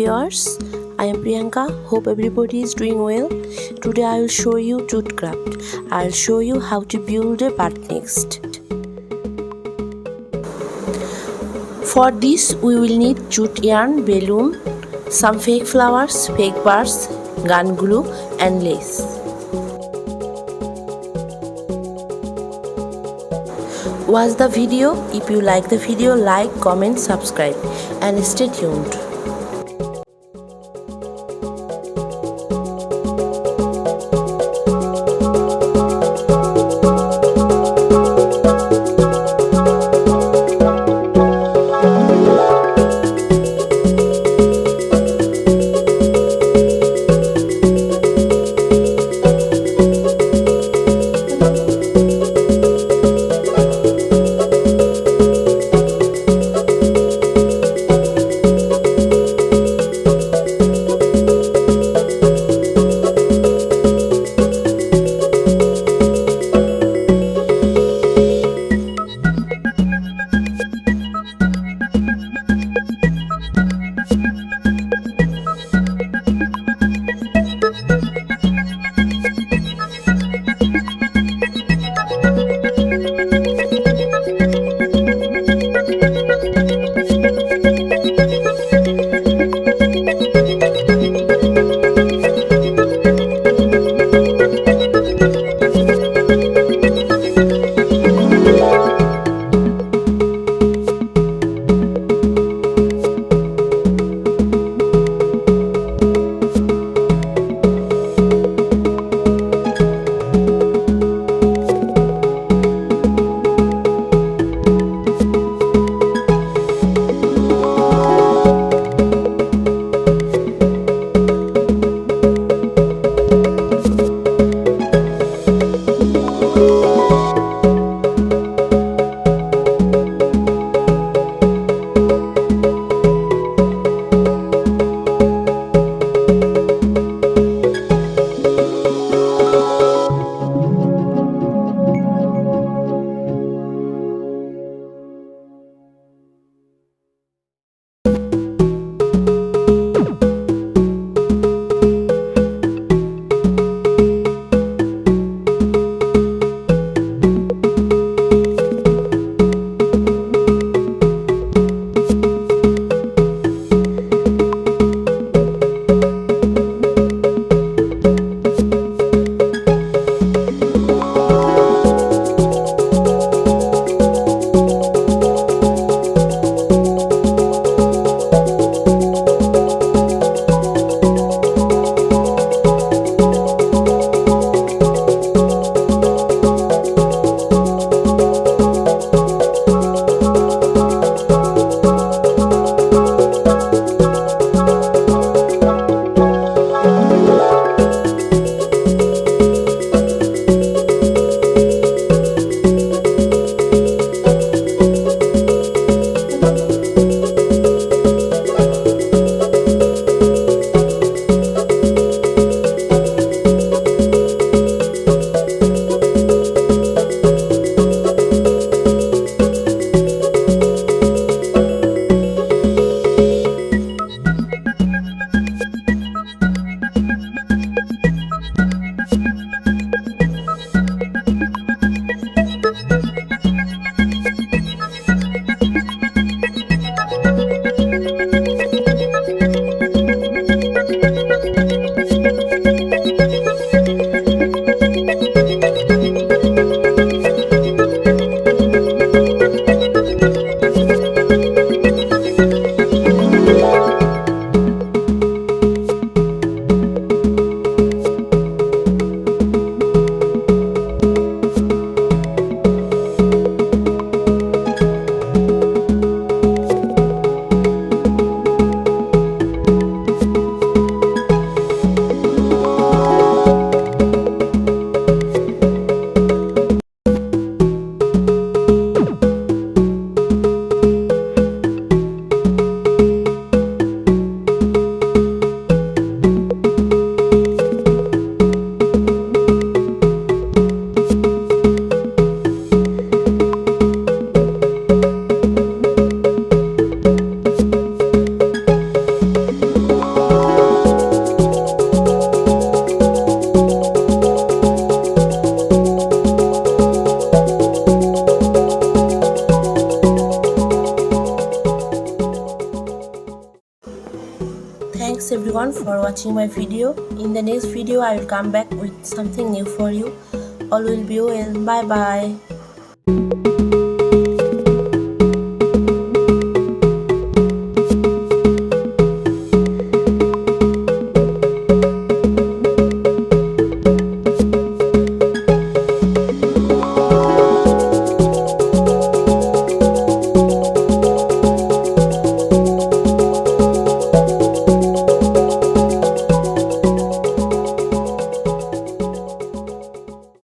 viewers, I am Priyanka. Hope everybody is doing well. Today I will show you jute craft. I will show you how to build a bird nest. For this we will need jute yarn, balloon, some fake flowers, fake birds, gun glue and lace. Watch the video. If you like the video, like, comment, subscribe and stay tuned. everyone for watching my video. In the next video I will come back with something new for you. All will be well. Bye bye.